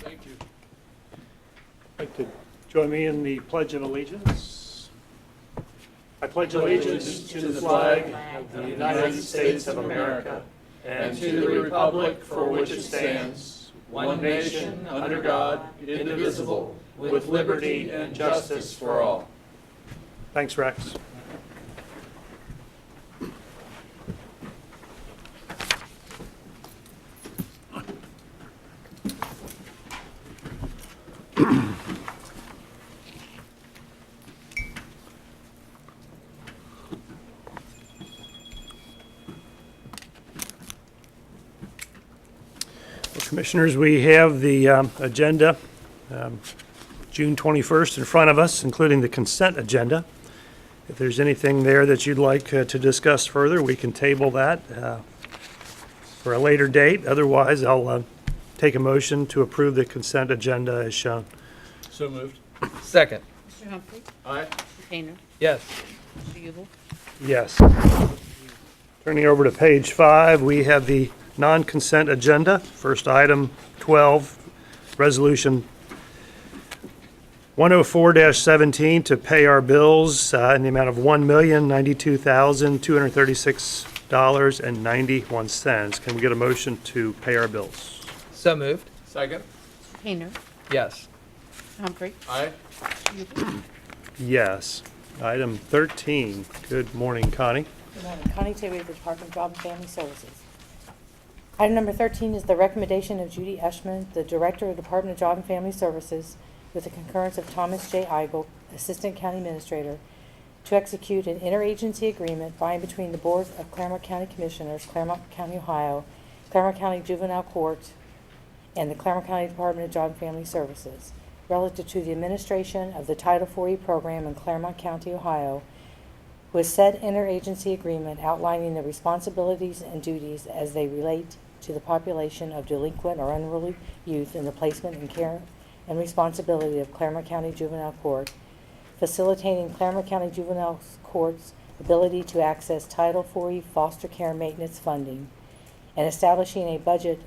Thank you. Like to join me in the Pledge of Allegiance. I pledge allegiance to the flag of the United States of America and to the republic for which it stands, one nation, under God, indivisible, with liberty and justice for all. Thanks, Rex. Commissioners, we have the agenda, June 21st in front of us, including the consent agenda. If there's anything there that you'd like to discuss further, we can table that for a later date. Otherwise, I'll take a motion to approve the consent agenda as shown. So moved. Second. Mr. Humphrey? Aye. Mr. Painter? Yes. Mr. Ubel? Yes. Turning over to page 5, we have the non-consent agenda. First item 12, resolution 104-17 to pay our bills in the amount of $1,092,236.91. Can we get a motion to pay our bills? So moved. Second. Mr. Painter? Yes. Mr. Humphrey? Aye. Mr. Ubel? Yes. Item 13. Good morning, Connie. Good morning. Connie Terry, the Department of Job and Family Services. Item number 13 is the recommendation of Judy Eschman, the Director of Department of Job and Family Services, with the concurrence of Thomas J. Eigel, Assistant County Administrator, to execute an interagency agreement by and between the Board of Clermont County Commissioners, Clermont County, Ohio, Clermont County Juvenile Court, and the Clermont County Department of Job and Family Services, relative to the administration of the Title IV program in Clermont County, Ohio, with said interagency agreement outlining the responsibilities and duties as they relate to the population of delinquent or unruly youth in the placement and care and responsibility of Clermont County Juvenile Court, facilitating Clermont County Juvenile Court's ability to access Title IV foster care maintenance funding, and establishing a budget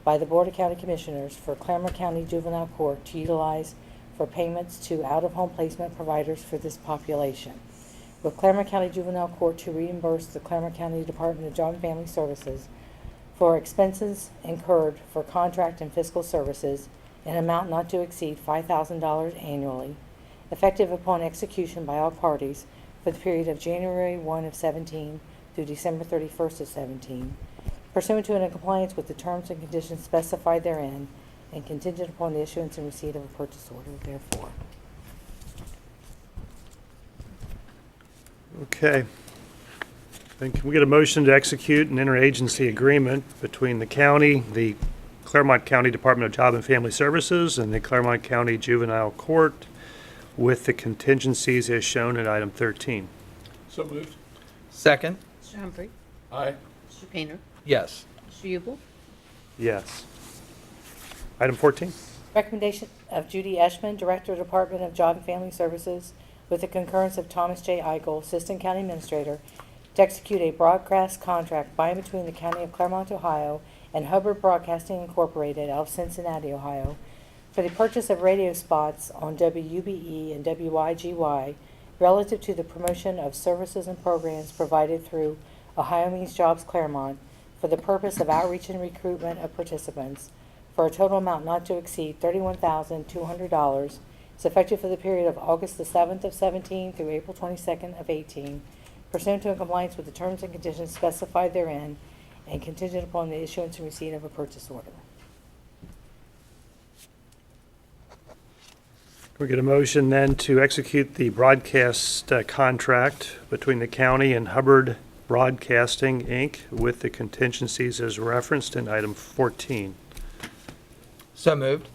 by the Board of County Commissioners for Clermont County Juvenile Court to utilize for payments to out-of-home placement providers for this population, with Clermont County Juvenile Court to reimburse the Clermont County Department of Job and Family Services for expenses incurred for contract and fiscal services in an amount not to exceed $5,000 annually, effective upon execution by all parties for the period of January 1 of 17 through December 31st of 17, pursuant to and in compliance with the terms and conditions specified therein, and contingent upon the issuance and receipt of a purchase order therefore. Okay. Then can we get a motion to execute an interagency agreement between the county, the Clermont County Department of Job and Family Services, and the Clermont County Juvenile Court with the contingencies as shown in item 13? So moved. Second. Mr. Humphrey? Aye. Mr. Painter? Yes. Mr. Ubel? Yes. Item 14? Recommendation of Judy Eschman, Director of Department of Job and Family Services, with the concurrence of Thomas J. Eigel, Assistant County Administrator, to execute a broadcast contract by and between the County of Clermont, Ohio, and Hubbard Broadcasting Incorporated out of Cincinnati, Ohio, for the purchase of radio spots on WUBE and WYGY relative to the promotion of services and programs provided through Ohio Means Jobs Clermont for the purpose of outreach and recruitment of participants for a total amount not to exceed $31,200. It's effective for the period of August the 7th of 17 through April 22nd of 18, pursuant to and compliance with the terms and conditions specified therein, and contingent upon the issuance and receipt of a purchase order. Can we get a motion then to execute the broadcast contract between the county and Hubbard Broadcasting, Inc. with the contingencies as referenced in item 14? So moved.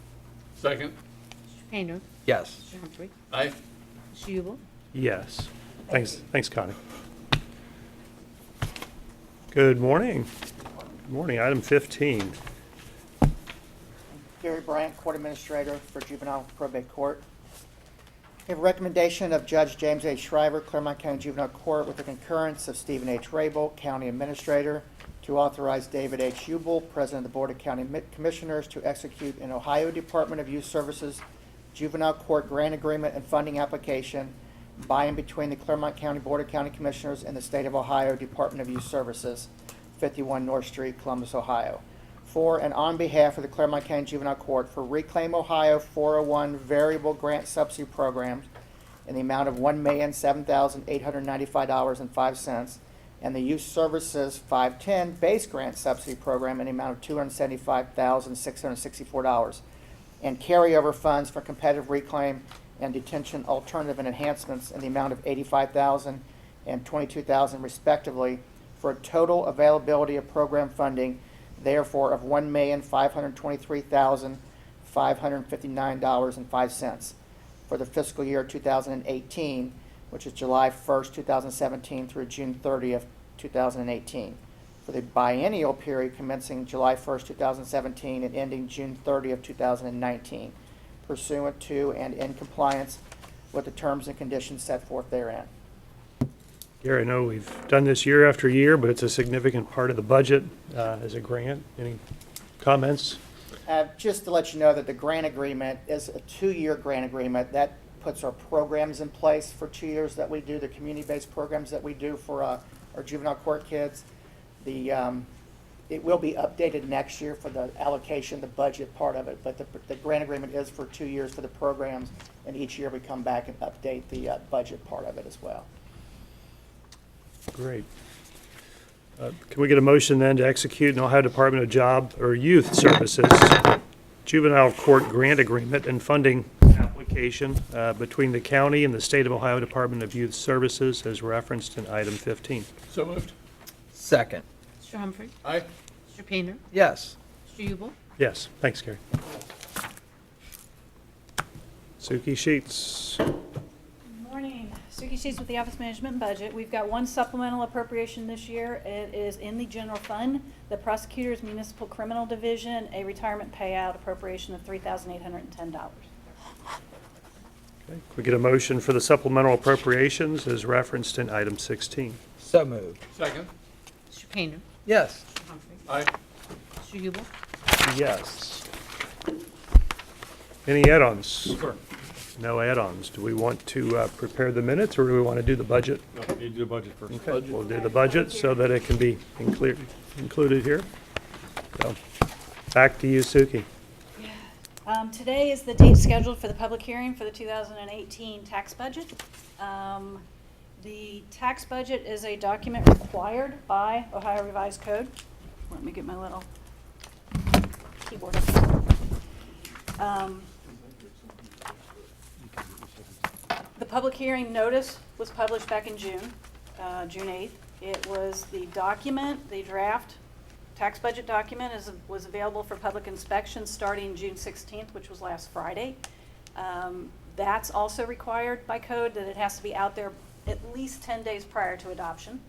Second. Mr. Painter? Yes. Mr. Humphrey? Aye. Mr. Ubel? Yes. Thanks, Connie. Good morning. Good morning. Item 15. Gary Bryant, Court Administrator for Juvenile Probate Court. We have a recommendation of Judge James H. Shriver, Clermont County Juvenile Court, with the concurrence of Stephen H. Rabel, County Administrator, to authorize David H. Ubel, President of the Board of County Commissioners, to execute an Ohio Department of Youth Services juvenile court grant agreement and funding application by and between the Clermont County Board of County Commissioners and the State of Ohio Department of Youth Services, 51 North Street, Columbus, Ohio, for and on behalf of the Clermont County Juvenile Court for Reclaim Ohio 401 Variable Grant Subsidy Programs in the amount of $1,007,895.05, and the Youth Services 510 Base Grant Subsidy Program in the amount of $275,664, and carryover funds for competitive reclaim and detention alternative and enhancements in the amount of $85,000 and $22,000 respectively, for a total availability of program funding, therefore, of $1,523,559.05 for the fiscal year 2018, which is July 1st, 2017 through June 30th, 2018, for the biennial period commencing July 1st, 2017 and ending June 30th, 2019, pursuant to and in compliance with the terms and conditions set forth therein. Gary, I know we've done this year after year, but it's a significant part of the budget as a grant. Any comments? Just to let you know that the grant agreement is a 2-year grant agreement. That puts our programs in place for 2 years that we do, the community-based programs that we do for our juvenile court kids. It will be updated next year for the allocation, the budget part of it, but the grant agreement is for 2 years for the programs, and each year we come back and update the budget part of it as well. Great. Can we get a motion then to execute an Ohio Department of Job or Youth Services juvenile court grant agreement and funding application between the county and the State of Ohio Department of Youth Services as referenced in item 15? So moved. Second. Mr. Humphrey? Aye. Mr. Painter? Yes. Mr. Ubel? Yes, thanks, Gary. Suki Sheets. Good morning. Suki Sheets with the Office Management and Budget. We've got one supplemental appropriation this year. It is in the general fund, the Prosecutor's Municipal Criminal Division, a retirement payout appropriation of $3,810. Okay. Can we get a motion for the supplemental appropriations as referenced in item 16? So moved. Second. Mr. Painter? Yes. Mr. Humphrey? Aye. Mr. Ubel? Yes. Any add-ons? Sure. No add-ons. Do we want to prepare the minutes, or do we want to do the budget? No, we need to do the budget first. Okay, we'll do the budget so that it can be included here. So, back to you, Suki. Today is the date scheduled for the public hearing for the 2018 tax budget. The tax budget is a document required by Ohio Revised Code. Let me get my little keyboard up here. The public hearing notice was published back in June, June 8th. It was the document, the draft tax budget document was available for public inspection starting June 16th, which was last Friday. That's also required by code that it has to be out there at least 10 days prior to adoption.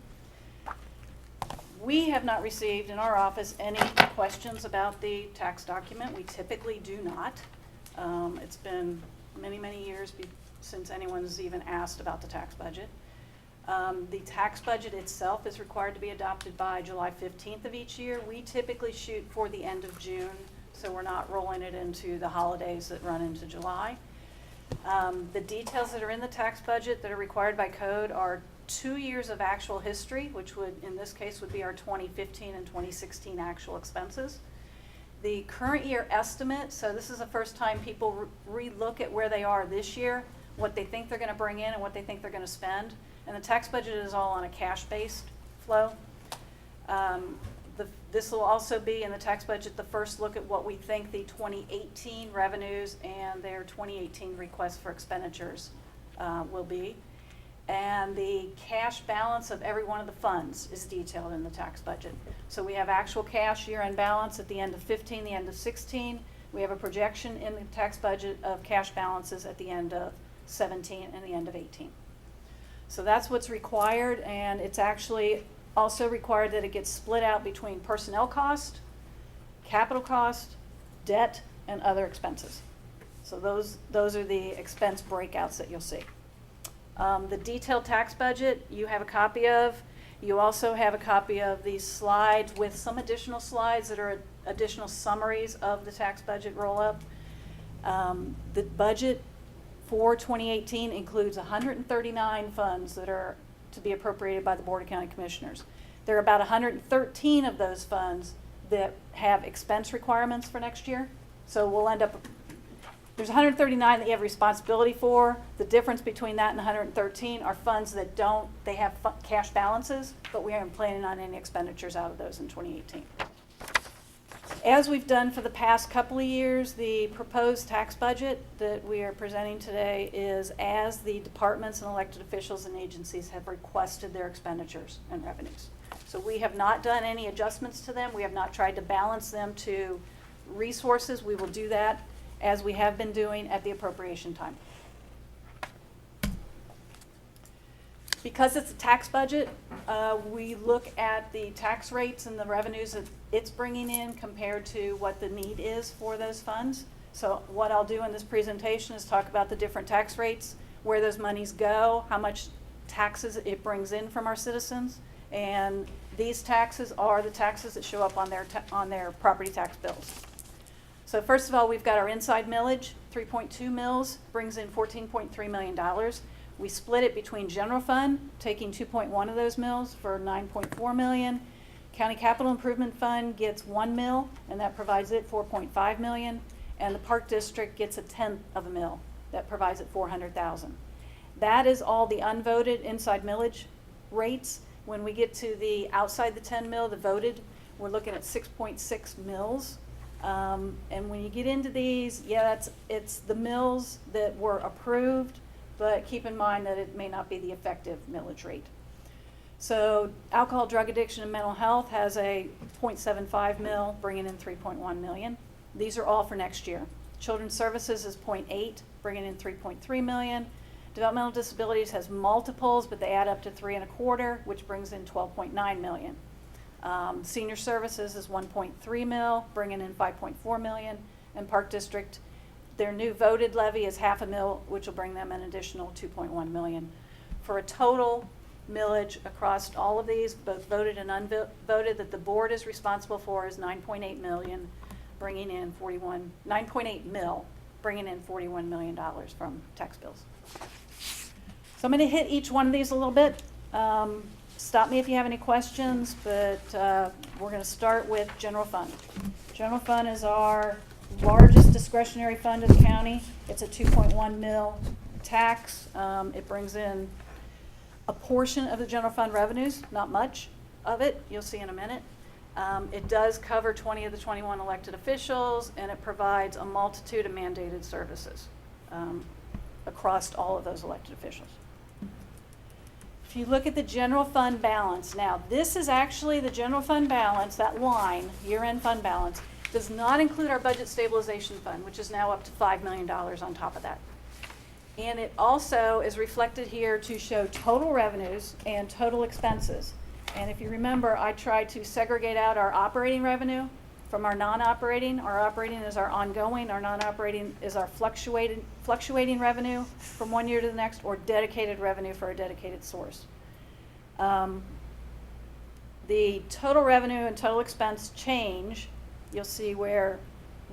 We have not received in our office any questions about the tax document. We typically do not. It's been many, many years since anyone's even asked about the tax budget. The tax budget itself is required to be adopted by July 15th of each year. We typically shoot for the end of June, so we're not rolling it into the holidays that run into July. The details that are in the tax budget that are required by code are 2 years of actual history, which would, in this case, would be our 2015 and 2016 actual expenses. The current year estimate, so this is the first time people re-look at where they are this year, what they think they're going to bring in and what they think they're going to spend. And the tax budget is all on a cash-based flow. This will also be in the tax budget the first look at what we think the 2018 revenues and their 2018 requests for expenditures will be. And the cash balance of every one of the funds is detailed in the tax budget. So we have actual cash year-end balance at the end of 15, the end of 16. We have a projection in the tax budget of cash balances at the end of 17 and the end of 18. So that's what's required, and it's actually also required that it gets split out between personnel cost, capital cost, debt, and other expenses. So those are the expense breakouts that you'll see. The detailed tax budget you have a copy of. You also have a copy of these slides with some additional slides that are additional summaries of the tax budget roll-up. The budget for 2018 includes 139 funds that are to be appropriated by the Board of County Commissioners. There are about 113 of those funds that have expense requirements for next year. So we'll end up, there's 139 that you have responsibility for. The difference between that and 113 are funds that don't, they have cash balances, but we aren't planning on any expenditures out of those in 2018. As we've done for the past couple of years, the proposed tax budget that we are presenting today is as the departments and elected officials and agencies have requested their expenditures and revenues. So we have not done any adjustments to them. We have not tried to balance them to resources. We will do that as we have been doing at the appropriation time. Because it's a tax budget, we look at the tax rates and the revenues that it's bringing in compared to what the need is for those funds. So what I'll do in this presentation is talk about the different tax rates, where those monies go, how much taxes it brings in from our citizens, and these taxes are the taxes that show up on their property tax bills. So first of all, we've got our inside millage, 3.2 mills, brings in $14.3 million. We split it between general fund, taking 2.1 of those mills for $9.4 million. County Capital Improvement Fund gets 1 mill, and that provides it $4.5 million. And the Park District gets 1/10 of a mill, that provides it $400,000. That is all the unvoted inside millage rates. When we get to the outside the 10 mill, the voted, we're looking at 6.6 mills. And when you get into these, yeah, it's the mills that were approved, but keep in mind that it may not be the effective millage rate. So alcohol, drug addiction, and mental health has a 0.75 mil, bringing in 3.1 million. These are all for next year. Children's services is 0.8, bringing in 3.3 million. Developmental disabilities has multiples, but they add up to 3.25, which brings in 12.9 million. Senior services is 1.3 mil, bringing in 5.4 million. And Park District, their new voted levy is $0.5 mil, which will bring them an additional 2.1 million. For a total millage across all of these, both voted and unvoted, that the board is responsible for is 9.8 million, bringing in 9.8 mil, bringing in $41 million from tax bills. So I'm going to hit each one of these a little bit. Stop me if you have any questions, but we're going to start with general fund. General fund is our largest discretionary fund of the county. It's a 2.1 mil tax. It brings in a portion of the general fund revenues, not much of it, you'll see in a minute. It does cover 20 of the 21 elected officials, and it provides a multitude of mandated services across all of those elected officials. If you look at the general fund balance, now this is actually the general fund balance, that line, year-end fund balance, does not include our budget stabilization fund, which is now up to $5 million on top of that. And it also is reflected here to show total revenues and total expenses. And if you remember, I tried to segregate out our operating revenue from our non-operating. Our operating is our ongoing, our non-operating is our fluctuating revenue from one year to the next, or dedicated revenue for a dedicated source. The total revenue and total expense change, you'll see where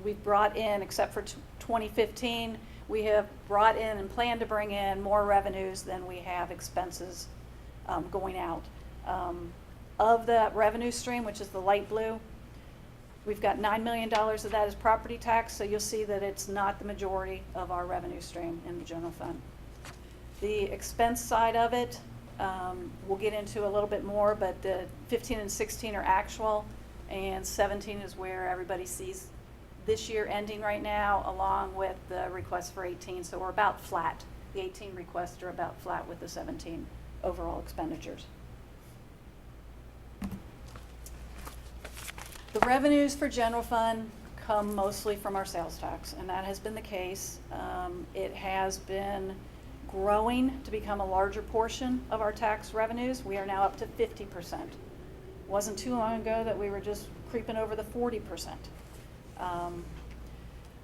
we've brought in, except for 2015, we have brought in and plan to bring in more revenues than we have expenses going out. Of that revenue stream, which is the light blue, we've got $9 million of that is property tax, so you'll see that it's not the majority of our revenue stream in the general fund. The expense side of it, we'll get into a little bit more, but the 15 and 16 are actual, and 17 is where everybody sees this year ending right now, along with the request for 18, so we're about flat. The 18 requests are about flat with the 17 overall expenditures. The revenues for general fund come mostly from our sales tax, and that has been the case. It has been growing to become a larger portion of our tax revenues. We are now up to 50%. Wasn't too long ago that we were just creeping over the 40%.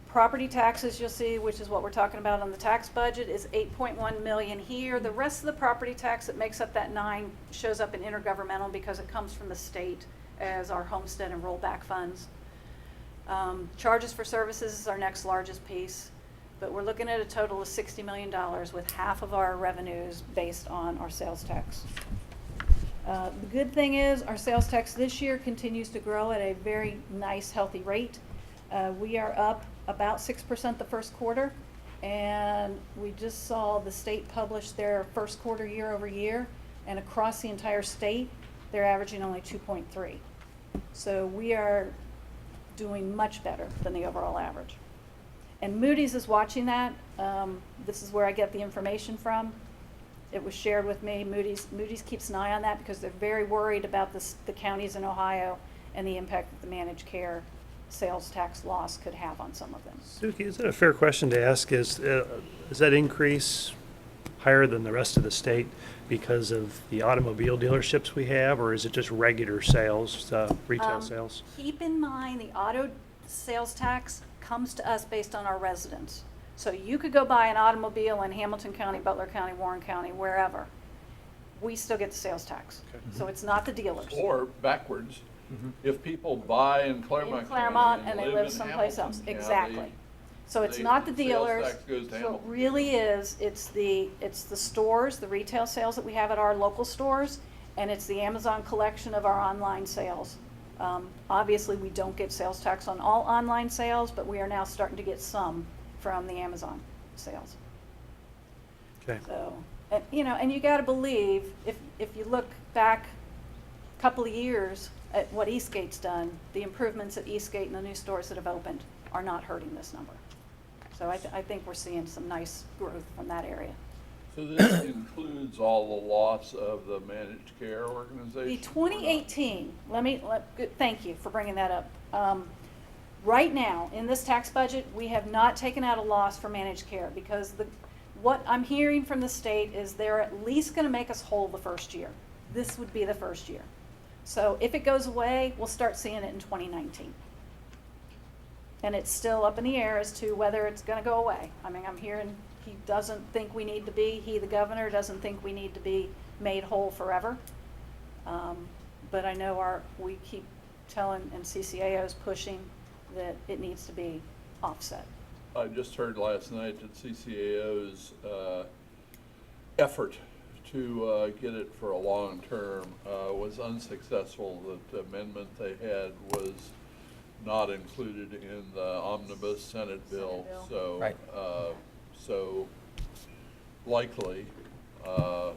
Property taxes, you'll see, which is what we're talking about on the tax budget, is 8.1 million here. The rest of the property tax that makes up that 9 shows up in intergovernmental because it comes from the state as our homestead and rollback funds. Charges for services is our next largest piece, but we're looking at a total of $60 million with half of our revenues based on our sales tax. The good thing is our sales tax this year continues to grow at a very nice, healthy rate. We are up about 6% the first quarter, and we just saw the state publish their first quarter year over year, and across the entire state, they're averaging only 2.3. So we are doing much better than the overall average. And Moody's is watching that. This is where I get the information from. It was shared with me. Moody's keeps an eye on that because they're very worried about the counties in Ohio and the impact that the managed care sales tax loss could have on some of them. Suki, is it a fair question to ask, is that increase higher than the rest of the state because of the automobile dealerships we have, or is it just regular sales, retail sales? Keep in mind, the auto sales tax comes to us based on our residents. So you could go buy an automobile in Hamilton County, Butler County, Warren County, wherever. We still get the sales tax. So it's not the dealers. Or backwards, if people buy in In Clermont Claremont County and they live live in someplace Hamilton else. County, Exactly. So it's they- not the sales dealers. tax goes to So it Hamilton. really is, it's the stores, the retail sales that we have at our local stores, and it's the Amazon collection of our online sales. Obviously, we don't get sales tax on all online sales, but we are now starting to get some from the Amazon sales. Okay. So, and, and you gotta believe, if you look back a couple of years at what Eastgate's done, the improvements at Eastgate and the new stores that have opened are not hurting this number. So I think we're seeing some nice growth from that area. So this includes all the loss of the managed care organization? The 2018, thank you for bringing that up. Right now, in this tax budget, we have not taken out a loss for managed care because what I'm hearing from the state is they're at least gonna make us whole the first year. This would be the first year. So if it goes away, we'll start seeing it in 2019. And it's still up in the air as to whether it's gonna go away. I mean, I'm hearing he doesn't think we need to be, the governor, doesn't think we need to be made whole forever. But I know we keep telling, and CCAO's pushing, that it needs to be offset. I just heard last night that CCAO's effort to get it for a long term was unsuccessful. That the amendment they had was not included in the omnibus Senate bill. So, Right. So likely, I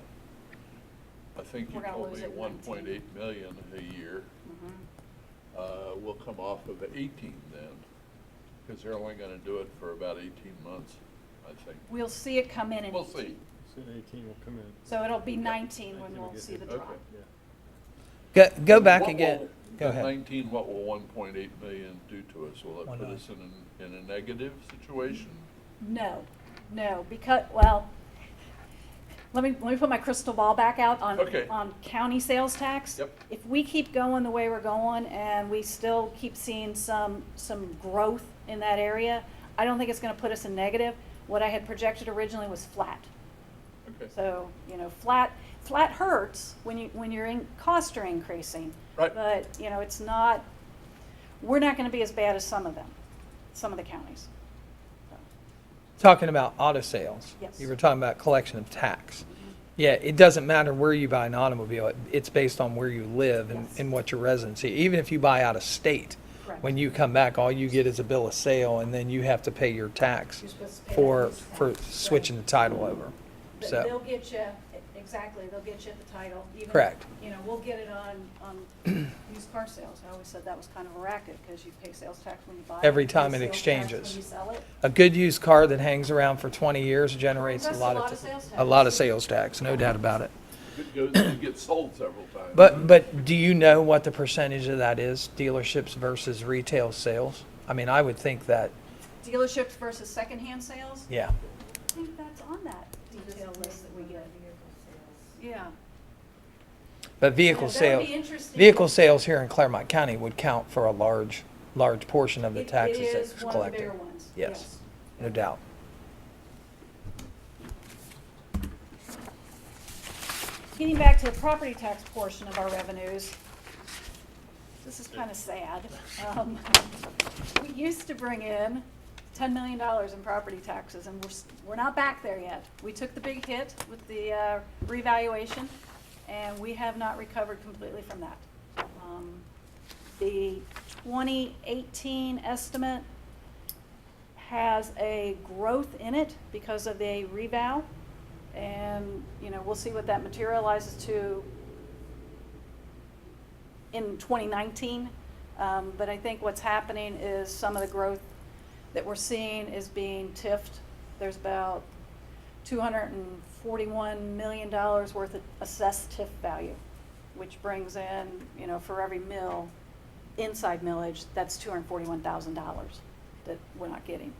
think you We're gonna told lose me it in 1.8 million a year will come off of the 18 then, because they're only going to do it for about 18 months, I think. We'll see it come in We'll see. So 18 will come in. So it'll be 19 when we'll see the drop. Okay. Go back What again. will- Go at ahead. 19, what will 1.8 million do to us? Will it Why put not? us in a negative situation? No, because, well, let me put my crystal ball back out Okay. on county sales tax. Yep. If we keep going the way we're going and we still keep seeing some growth in that area, I don't think it's gonna put us in negative. What I had projected originally was flat. Okay. So, flat hurts when costs are increasing. Right. But, it's not, we're not gonna be as bad as some of the counties. Talking about auto sales. Yes. You were talking about collection of tax. Yeah, it doesn't matter where you buy an automobile. It's based on where you live and, Yes. and what your residency. Even if you buy out of state, Correct. when you come back, all you get is a bill of sale, and then you have to pay your tax You're supposed to pay for that use for tax. switching the title over. But So they'll get you, exactly, they'll get you the title. Even, Correct. We'll get it on used car sales. I always said that was kind of a racket because you pay sales tax when you buy it. Every you pay time it sales tax exchanges. When you sell it. a good used car that hangs around for 20 years generates That's a lot of sales tax, no doubt about it. It gets sold several times. But do you know what the percentage of that is, dealerships versus retail sales? I mean, I would think that, Dealerships versus secondhand sales? yeah. I think that's on that detail list that we get. Yeah. But vehicle Yeah, that'll be sales, interesting. vehicle sales here in Clermont County would count for a large large portion of the taxes It that's is one of the collected. bigger ones. Yes, no doubt. Getting back to the property tax portion of our revenues, this is kind of sad. We used to bring in $10 million in property taxes, and we're not back there yet. We took the big hit with the revaluation, and we have not recovered completely from that. The 2018 estimate has a growth in it because of the reval, and we'll see what that materializes to in 2019. But I think what's happening is some of the growth that we're seeing is being TIFed. There's about $241 million worth of assessed TIF value, which brings in, for every mill, inside millage, that's $241,000 that we're not getting.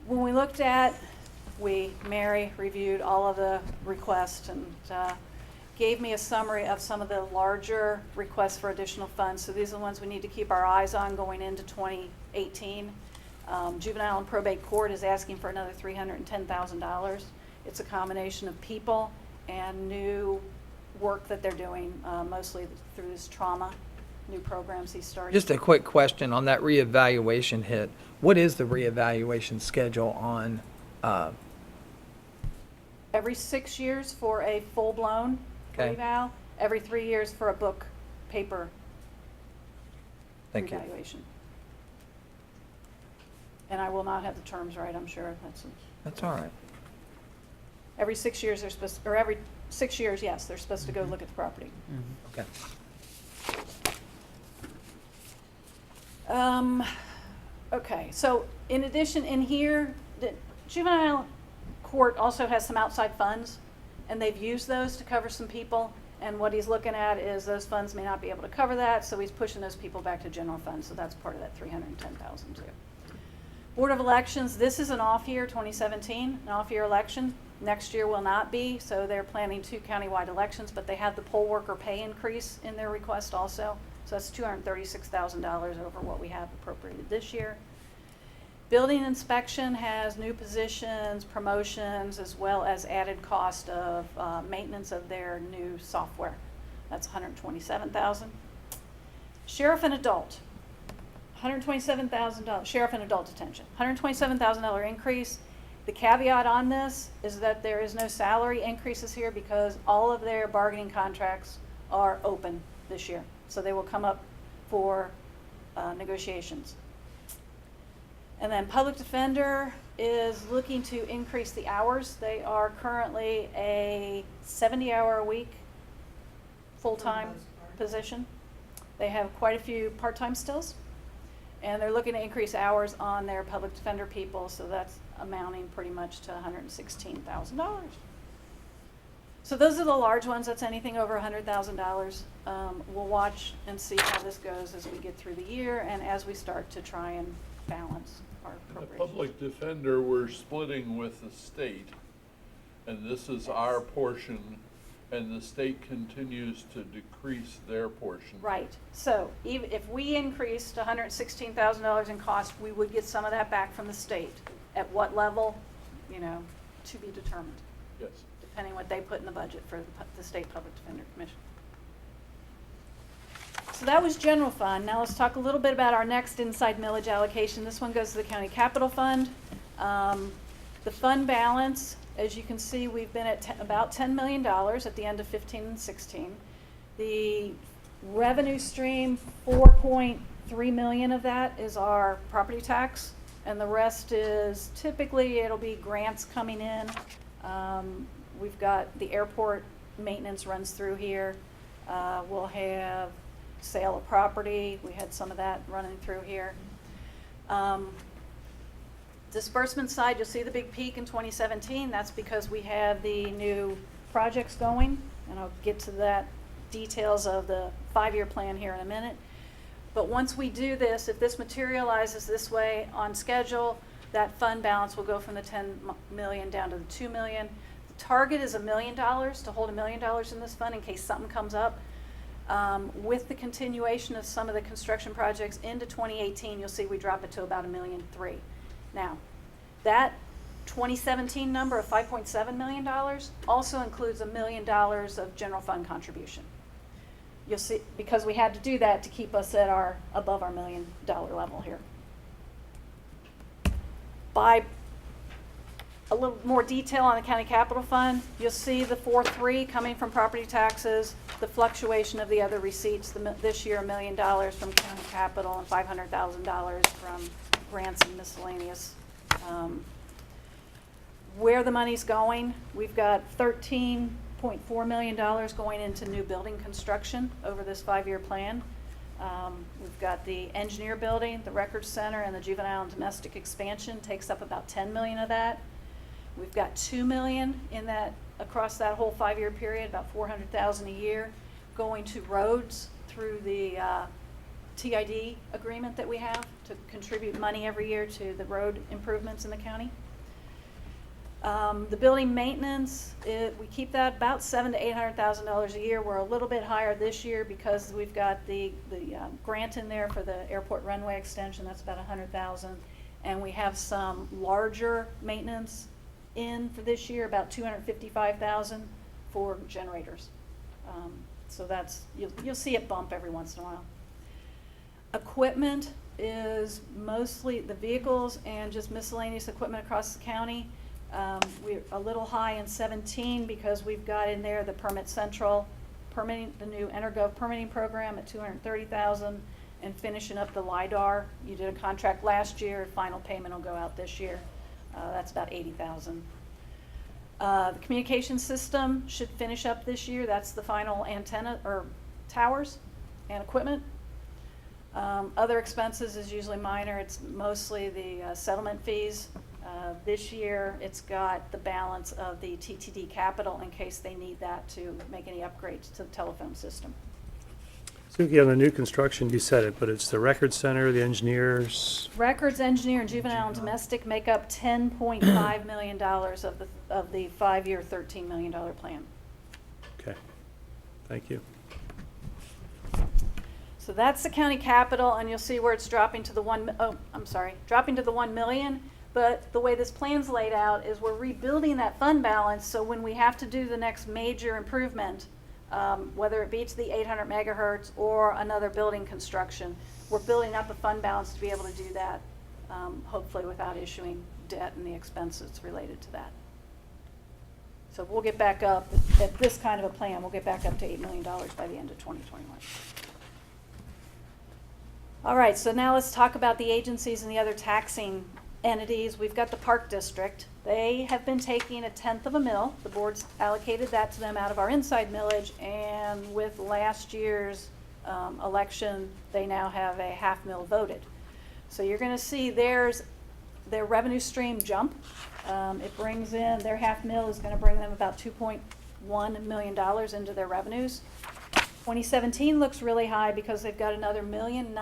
When we looked at, Mary reviewed all of the requests and gave me a summary of some of the larger requests for additional funds. So these are the ones we need to keep our eyes on going into 2018. Juvenile and probate court is asking for another $310,000. It's a combination of people and new work that they're doing, mostly through this trauma, new programs he's starting. Just a quick question on that reevaluation hit. What is the reevaluation schedule on? Every 6 years for a full-blown Okay. reval, every 3 years for a book paper Thank you. revaluation. And I will not have the terms right, I'm sure. That's all right. Every 6 years they're supposed, or every 6 years, yes, they're supposed to go look at the property. Okay. Okay, so in addition, in here, the juvenile court also has some outside funds, and they've used those to cover some people. And what he's looking at is those funds may not be able to cover that, so he's pushing those people back to general fund. So that's part of that $310,000 too. Board of Elections, this is an off year, 2017, an off year election. Next year will not be, so they're planning 2 countywide elections, but they have the poll worker pay increase in their request also. So that's $236,000 over what we have appropriated this year. Building inspection has new positions, promotions, as well as added cost of maintenance of their new software. That's $127,000. Sheriff and adult, $127,000. Sheriff and adult detention, $127,000 increase. The caveat on this is that there is no salary increases here because all of their bargaining contracts are open this year. So they will come up for negotiations. And then public defender is looking to increase the hours. They are currently a 70-hour-a-week full-time position. They have quite a few part-time stills, and they're looking to increase hours on their public defender people, so that's amounting pretty much to $116,000. So those are the large ones. That's anything over $100,000. We'll watch and see how this goes as we get through the year and as we start to try and balance our The appropriations. public defender, we're splitting with the state, and this is our portion, and the state continues to decrease their portion. Right. So even if we increased $116,000 in cost, we would get some of that back from the state. At what level, to be determined, Yes. depending what they put in the budget for the State Public Defender Commission. So that was general fund. Now let's talk a little bit about our next inside millage allocation. This one goes to the county capital fund. The fund balance, as you can see, we've been at about $10 million at the end of 15 and 16. The revenue stream, 4.3 million of that is our property tax, and the rest is typically it'll be grants coming in. We've got the airport maintenance runs through here. We'll have sale of property. We had some of that running through here. Disbursement side, you'll see the big peak in 2017. That's because we have the new projects going, and I'll get to that details of the 5-year plan here in a minute. But once we do this, if this materializes this way on schedule, that fund balance will go from the 10 million down to the 2 million. The target is $1 million, to hold $1 million in this fund in case something comes up. With the continuation of some of the construction projects into 2018, you'll see we drop it to about $1.3 million. Now, that 2017 number of $5.7 million also includes $1 million of general fund contribution. You'll see, because we had to do that to keep us at our, above our $1 million level here. By a little more detail on the county capital fund, you'll see the 4.3 coming from property taxes, the fluctuation of the other receipts, this year $1 million from county capital and $500,000 from grants and miscellaneous. Where the money's going, we've got $13.4 million going into new building construction over this 5-year plan. We've got the engineer building, the records center, and the juvenile and domestic expansion takes up about $10 million of that. We've got $2 million in that, across that whole 5-year period, about $400,000 a year, going to roads through the TID agreement that we have to contribute money every year to the road improvements in the county. The building maintenance, we keep that about $700,000 to $800,000 a year. We're a little bit higher this year because we've got the grant in there for the airport runway extension. That's about $100,000, and we have some larger maintenance in for this year, about $255,000 for generators. So that's, you'll see it bump every once in a while. Equipment is mostly the vehicles and just miscellaneous equipment across the county. We're a little high in 17 because we've got in there the Permit Central permitting, the new EnerGov permitting program at $230,000, and finishing up the LIDAR. You did a contract last year, final payment will go out this year. That's about $80,000. The communication system should finish up this year. That's the final antenna or towers and equipment. Other expenses is usually minor. It's mostly the settlement fees. This year, it's got the balance of the TTD capital in case they need that to make any upgrades to the telephone system. Suki, on the new construction, you said it, but it's the record center, the engineers. Records, engineer, and juvenile and domestic make up $10.5 million of the 5-year, $13 million plan. Okay, thank you. So that's the county capital, and you'll see where it's dropping to the dropping to the 1 million. But the way this plan's laid out is we're rebuilding that fund balance, so when we have to do the next major improvement, whether it be to the 800 megahertz or another building construction, we're building up a fund balance to be able to do that, hopefully without issuing debt and the expenses related to that. So we'll get back up, at this kind of a plan, we'll get back up to $8 million by the end of 2021. All right, so now let's talk about the agencies and the other taxing entities. We've got the Park District. They have been taking 1/10 of a mil. The board's allocated that to them out of our inside millage, and with last year's election, they now have a $0.5 mil voted. So you're going to see their revenue stream jump. It brings in, their $0.5 mil is going to bring them about $2.1 million into their revenues. 2017 looks really high because they've got another $1.9 million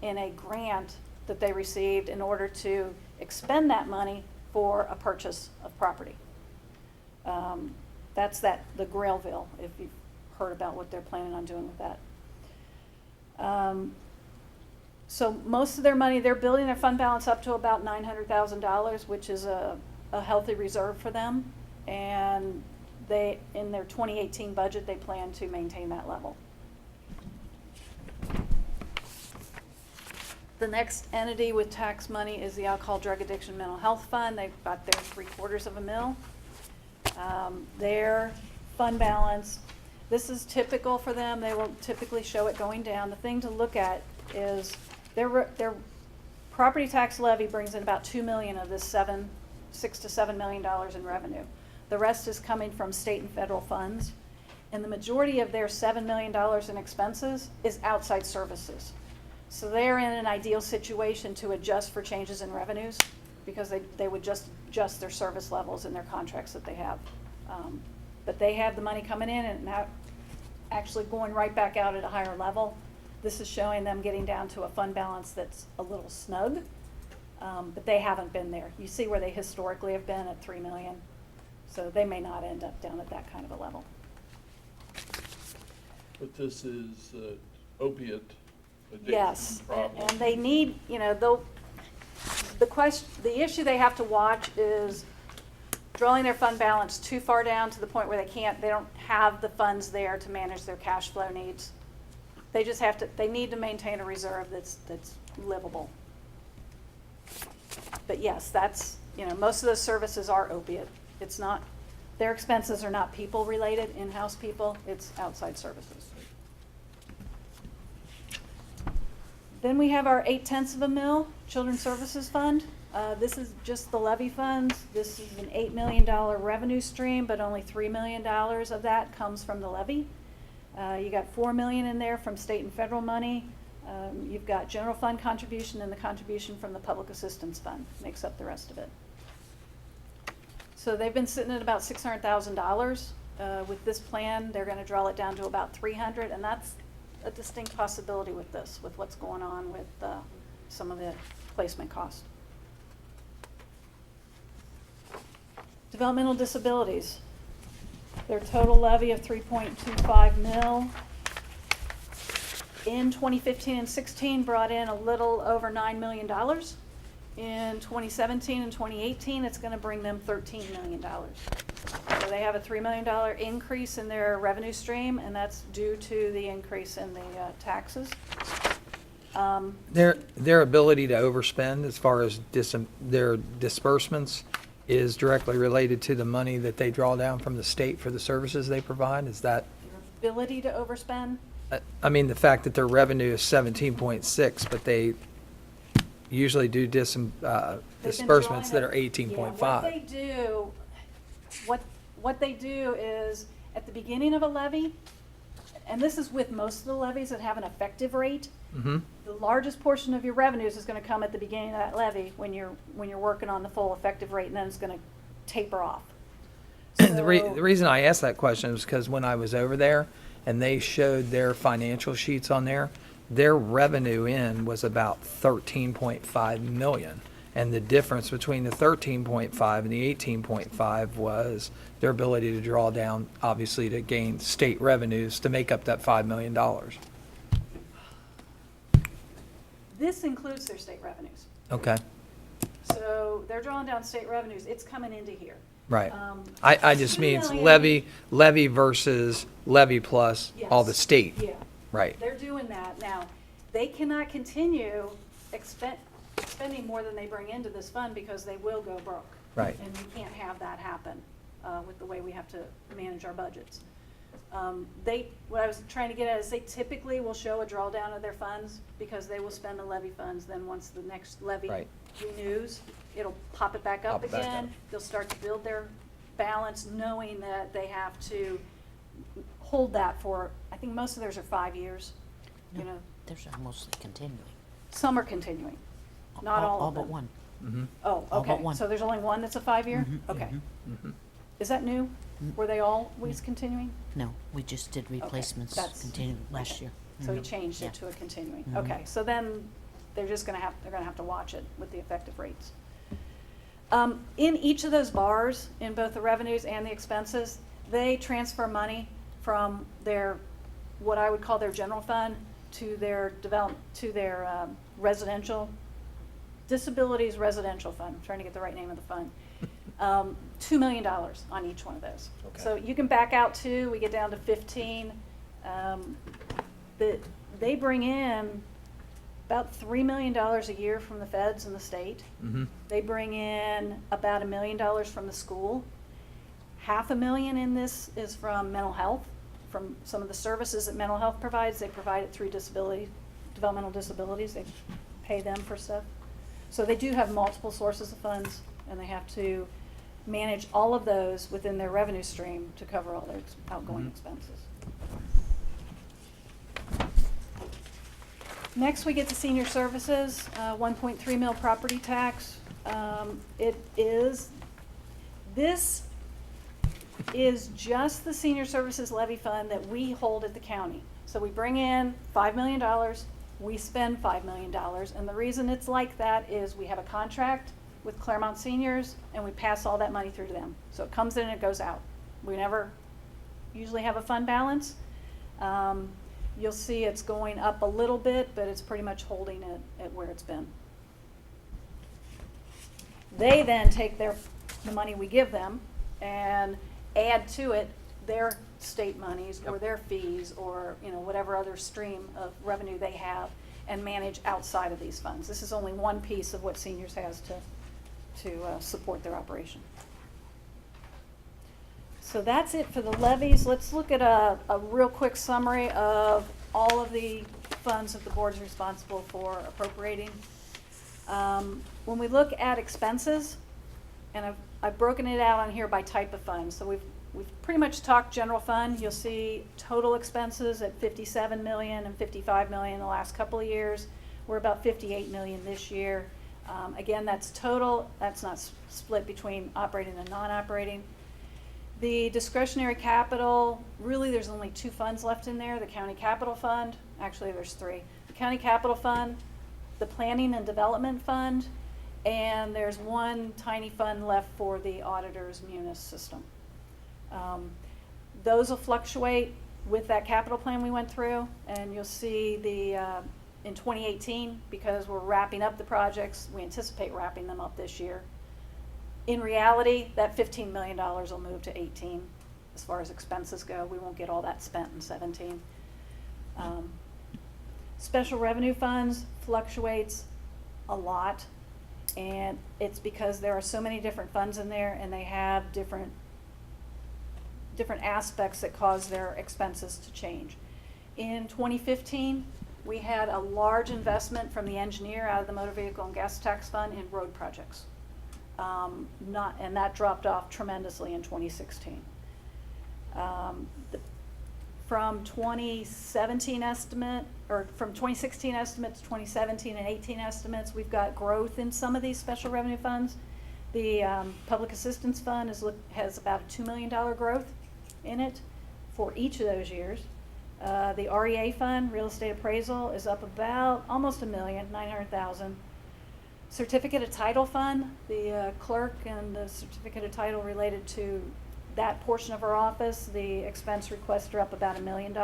in a grant that they received in order to expend that money for a purchase of property. That's the Grailville, if you've heard about what they're planning on doing with that. So most of their money, they're building their fund balance up to about $900,000, which is a healthy reserve for them. And they, in their 2018 budget, they plan to maintain that level. The next entity with tax money is the Alcohol, Drug Addiction, Mental Health Fund. They've got their $0.75 of a mil. Their fund balance, this is typical for them. They will typically show it going down. The thing to look at is their property tax levy brings in about $2 million of this $6 to $7 million in revenue. The rest is coming from state and federal funds. And the majority of their $7 million in expenses is outside services. So they're in an ideal situation to adjust for changes in revenues because they would just adjust their service levels in their contracts that they have. But they have the money coming in and now actually going right back out at a higher level. This is showing them getting down to a fund balance that's a little snug, but they haven't been there. You see where they historically have been at $3 million. So they may not end up down at that kind of a level. But this is opiate addiction Yes, problem. and they need, the issue they have to watch is drawing their fund balance too far down to the point where they don't have the funds there to manage their cash flow needs. They just they need to maintain a reserve that's livable. But yes, that's, most of those services are opiate. It's not, their expenses are not people-related, in-house people, it's outside services. Then we have our 0.8 of a mil Children's Services Fund. This is just the levy funds. This is an $8 million revenue stream, but only $3 million of that comes from the levy. You got $4 million in there from state and federal money. You've got general fund contribution, and the contribution from the public assistance fund makes up the rest of it. So they've been sitting at about $600,000. With this plan, they're going to draw it down to about $300,000, and that's a distinct possibility with this, with what's going on with some of the placement costs. Developmental disabilities. Their total levy of 3.25 mil in 2015 and 16 brought in a little over $9 million. In 2017 and 2018, it's going to bring them $13 million. So they have a $3 million increase in their revenue stream, and that's due to the increase in the taxes. Their ability to overspend as far as their disbursements is directly related to the money that they draw down from the state for the services they provide. Is that? Ability to overspend? I mean, the fact that their revenue is 17.6, but they usually do disbursements that are 18.5. Yeah, what they do is at the beginning of a levy, and this is with most of the levies that have an effective rate. Mm-hmm. The largest portion of your revenues is going to come at the beginning of that levy when you're working on the full effective rate, and then it's going to taper off. The reason I asked that question is because when I was over there and they showed their financial sheets on there, their revenue in was about 13.5 million. And the difference between the 13.5 and the 18.5 was their ability to draw down, obviously, to gain state revenues to make up that $5 million. This includes their state revenues. Okay, So they're drawing down state revenues. It's coming into here. right. Um, I just 2 mean it's million levy versus levy plus all the Yes. state. Yeah. Right. They're doing that. Now, they cannot continue expending more than they bring into this fund because they will go broke. Right. And we can't have that happen with the way we have to manage our budgets. What I was trying to get at is they typically will show a drawdown of their funds because they will spend the levy funds. Then once the next levy Right. renews, it'll pop it back up Pop it back again. up. They'll start to build their balance knowing that they have to hold that for, I think most of theirs are 5 years. You know, Theirs are mostly continuing. some are continuing, not all of them. but one. Mm-hmm. Oh, all but okay, one. so there's only one that's a 5-year? Mhm, Okay. Mm-hmm. Is that new? Were they always continuing? No, we just did replacements that's- continue last year. So he Mhm. changed Yeah. it to a continuing. Mhm. Okay, so then they're gonna have to watch it with the effective rates. In each of those bars, in both the revenues and the expenses, they transfer money from their, what I would call their general fund, to their residential, disabilities residential fund. I'm trying to get the right name of the fund. $2 million on each one of those. Okay. So you can back out 2, we get down to 15. They bring in about $3 million a year from the feds and the state. Mm-hmm. They bring in about $1 million from the school. $500,000 in this is from mental health, from some of the services that mental health provides. They provide it through developmental disabilities. They pay them for stuff. So they do have multiple sources of funds, and they have to manage all of those within their revenue stream to cover all their outgoing expenses. Next, we get to senior services, 1.3 mil property tax. This is just the senior services levy fund that we hold at the county. So we bring in $5 million, we spend $5 million, and the reason it's like that is we have a contract with Clermont seniors, and we pass all that money through to them. So it comes in and it goes out. We never usually have a fund balance. You'll see it's going up a little bit, but it's pretty much holding it at where it's been. They then take the money we give them and add to it their state monies or their fees or, whatever other stream of revenue they have and manage outside of these funds. This is only one piece of what seniors has to support their operation. So that's it for the levies. Let's look at a real quick summary of all of the funds that the board is responsible for appropriating. When we look at expenses, and I've broken it out on here by type of fund. So we've pretty much talked general fund. You'll see total expenses at 57 million and 55 million the last couple of years. We're about 58 million this year. Again, that's total. That's not split between operating and non-operating. The discretionary capital, really there's only two funds left in there. The county capital fund, actually there's three. The county capital fund, the planning and development fund, and there's one tiny fund left for the auditor's munis system. Those will fluctuate with that capital plan we went through, and you'll see in 2018, because we're wrapping up the projects, we anticipate wrapping them up this year. In reality, that $15 million will move to 18 as far as expenses go. We won't get all that spent in 17. Special revenue funds fluctuates a lot, and it's because there are so many different funds in there and they have different aspects that cause their expenses to change. In 2015, we had a large investment from the engineer out of the motor vehicle and gas tax fund in road projects. And that dropped off tremendously in 2016. From 2017 estimate, or from 2016 estimates, 2017 and 18 estimates, we've got growth in some of these special revenue funds. The public assistance fund has about a $2 million growth in it for each of those years. The REA fund, real estate appraisal, is up about almost $1 million, 900,000. Certificate of title fund, the clerk and the certificate of title related to that portion of our office, the expense requests are up about $1 million.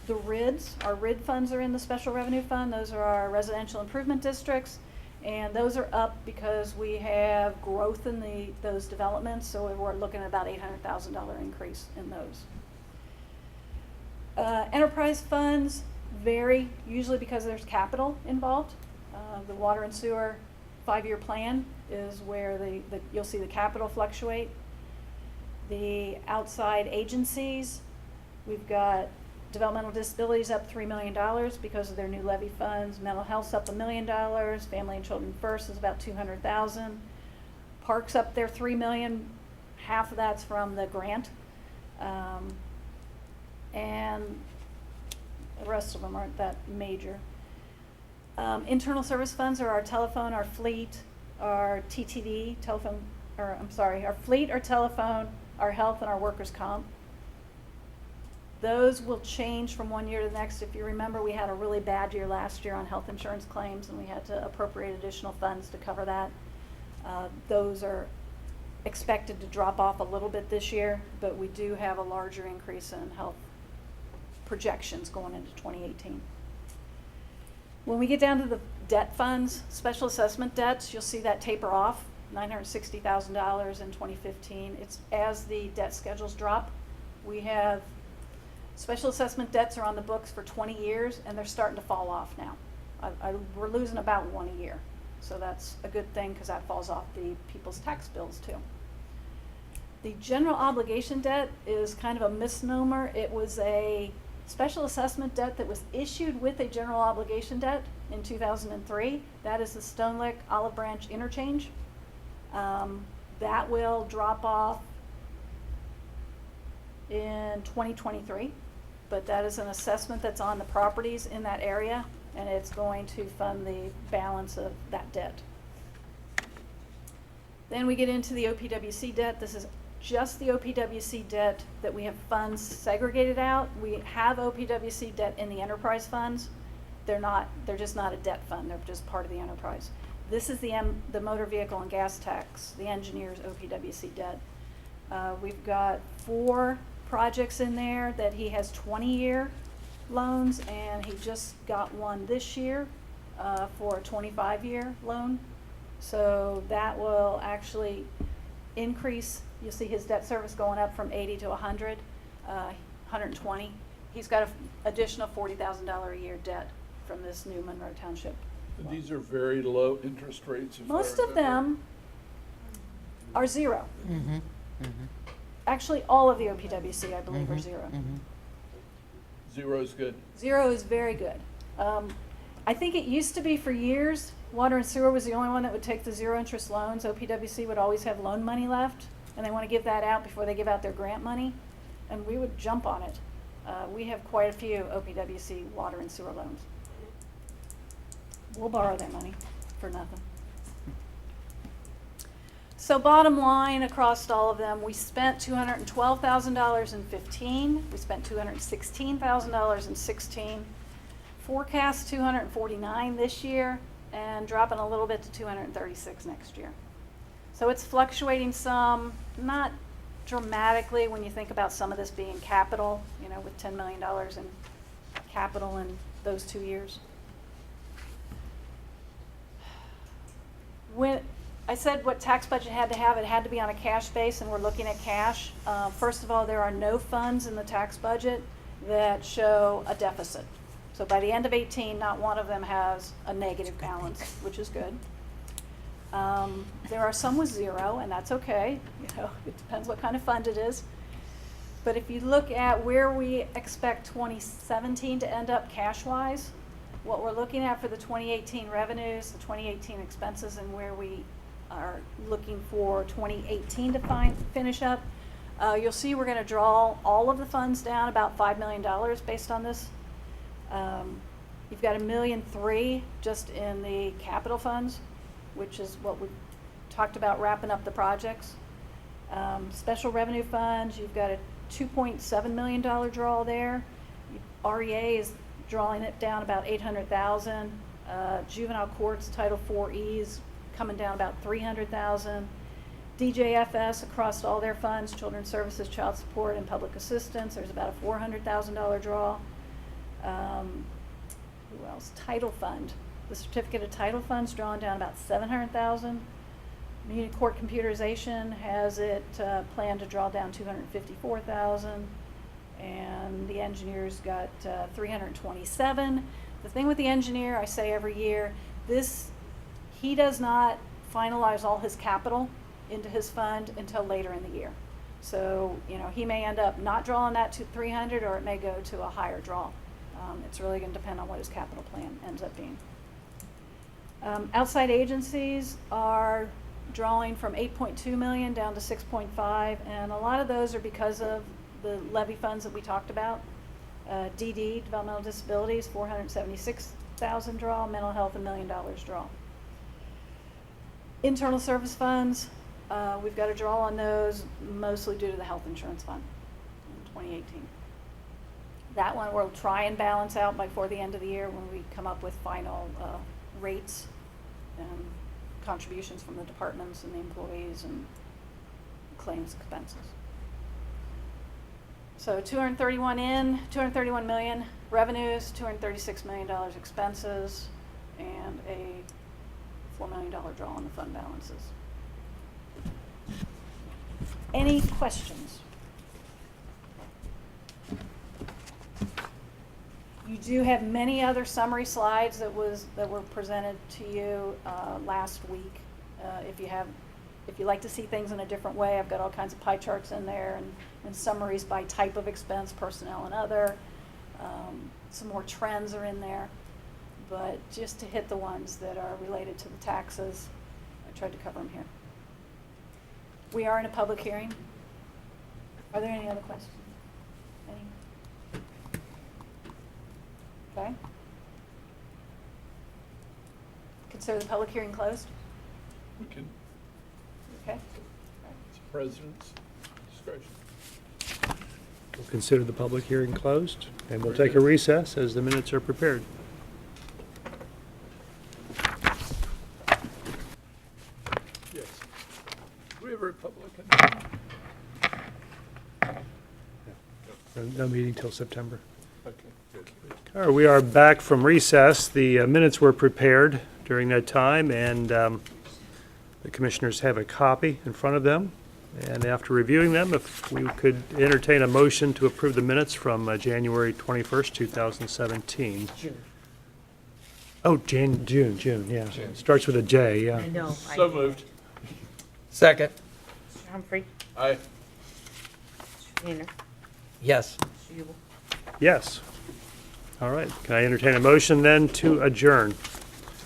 The RIDs, our RID funds are in the special revenue fund. Those are our residential improvement districts, and those are up because we have growth in those developments, so we're looking at about $800,000 increase in those. Enterprise funds vary, usually because there's capital involved. The water and sewer 5-year plan is where you'll see the capital fluctuate. The outside agencies, we've got developmental disabilities up $3 million because of their new levy funds. Mental health's up $1 million. Family and Children First is about $200,000. Parks up there $3 million. Half of that's from the grant. And the rest of them aren't that major. Internal service funds are our telephone, our fleet, our TTD, our fleet, our telephone, our health, and our workers' comp. Those will change from one year to the next. If you remember, we had a really bad year last year on health insurance claims, and we had to appropriate additional funds to cover that. Those are expected to drop off a little bit this year, but we do have a larger increase in health projections going into 2018. When we get down to the debt funds, special assessment debts, you'll see that taper off, $960,000 in 2015. It's as the debt schedules drop. We have special assessment debts are on the books for 20 years, and they're starting to fall off now. We're losing about one a year, so that's a good thing because that falls off the people's tax bills too. The general obligation debt is kind of a misnomer. It was a special assessment debt that was issued with a general obligation debt in 2003. That is the Stone Lick Olive Branch interchange. That will drop off in 2023, but that is an assessment that's on the properties in that area, and it's going to fund the balance of that debt. Then we get into the OPWC debt. This is just the OPWC debt that we have funds segregated out. We have OPWC debt in the enterprise funds. They're just not a debt fund. They're just part of the enterprise. This is the motor vehicle and gas tax, the engineer's OPWC debt. We've got 4 projects in there that he has 20-year loans, and he just got one this year for a 25-year loan. So that will actually increase, you'll see his debt service going up from 80 to 100, 120. He's got an additional $40,000 a year debt from this new Monroe Township. And these are very low interest rates. if I Most of remember. them are 0. Mm-hmm. Actually, all of the OPWC, I believe, are 0. Zero is good. 0 is very good. I think it used to be for years, water and sewer was the only one that would take the 0 interest loans. OPWC would always have loan money left, and they want to give that out before they give out their grant money, and we would jump on it. We have quite a few OPWC water and sewer loans. We'll borrow their money for nothing. So bottom line across all of them, we spent $212,000 in 15. We spent $216,000 in 16. Forecast $249 this year, and dropping a little bit to $236 next year. So it's fluctuating some, not dramatically when you think about some of this being capital, you know, with $10 million in capital in those 2 years. When I said what tax budget had to have, it had to be on a cash base, and we're looking at cash. First of all, there are no funds in the tax budget that show a deficit. So by the end of 18, not one of them has a negative balance, which is good. There are some with 0, and that's okay. You know, it depends what kind of fund it is. But if you look at where we expect 2017 to end up cash-wise, what we're looking at for the 2018 revenues, the 2018 expenses, and where we are looking for 2018 to finish up, you'll see we're going to draw all of the funds down about $5 million based on this. You've got $1.3 million just in the capital funds, which is what we talked about wrapping up the projects. Special revenue funds, you've got a $2.7 million draw there. REA is drawing it down about $800,000. Juvenile courts, Title IV-E's coming down about $300,000. DJFS across all their funds, children's services, child support, and public assistance, there's about a $400,000 draw. Who else? Title fund. The certificate of title fund's drawn down about $700,000. Community court computerization has it planned to draw down $254,000, and the engineer's got $327,000. The thing with the engineer, I say every year, he does not finalize all his capital into his fund until later in the year. So, you know, he may end up not drawing that to $300,000, or it may go to a higher draw. It's really going to depend on what his capital plan ends up being. Outside agencies are drawing from $8.2 million down to $6.5 million, and a lot of those are because of the levy funds that we talked about. DD, developmental disabilities, $476,000 draw, mental health, $1 million draw. Internal service funds, we've got a draw on those, mostly due to the health insurance fund in 2018. That one we'll try and balance out before the end of the year when we come up with final rates and contributions from the departments and the employees and claims expenses. So 231 million revenues, $236 million expenses, and a $4 million draw on the fund balances. Any questions? You do have many other summary slides that were presented to you last week. If you like to see things in a different way, I've got all kinds of pie charts in there and summaries by type of expense, personnel and other. Some more trends are in there, but just to hit the ones that are related to the taxes, I tried to cover them here. We are in a public hearing. Are there any other questions? Any? Okay. Consider the public hearing closed. We can, Okay. it's the president's discretion. We'll consider the public hearing closed, and we'll take a recess as the minutes are prepared. Yes. Do we have a Republican? No meeting till September. Okay, good. All right, we are back from recess. The minutes were prepared during that time, and the commissioners have a copy in front of them. And after reviewing them, if we could entertain a motion to approve the minutes from January 21st, 2017. June. Oh, June, yeah. Starts with a J, yeah. I know. So moved. Second. Mr. Humphrey? Aye. Mr. Painter? Yes. Mr. Yule? Yes. All right, can I entertain a motion then to adjourn?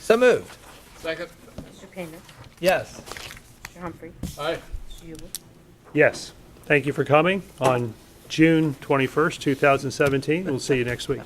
So moved. Second. Mr. Painter? Yes. Mr. Humphrey? Aye. Mr. Yule? Yes. Thank you for coming on June 21st, 2017. We'll see you next week.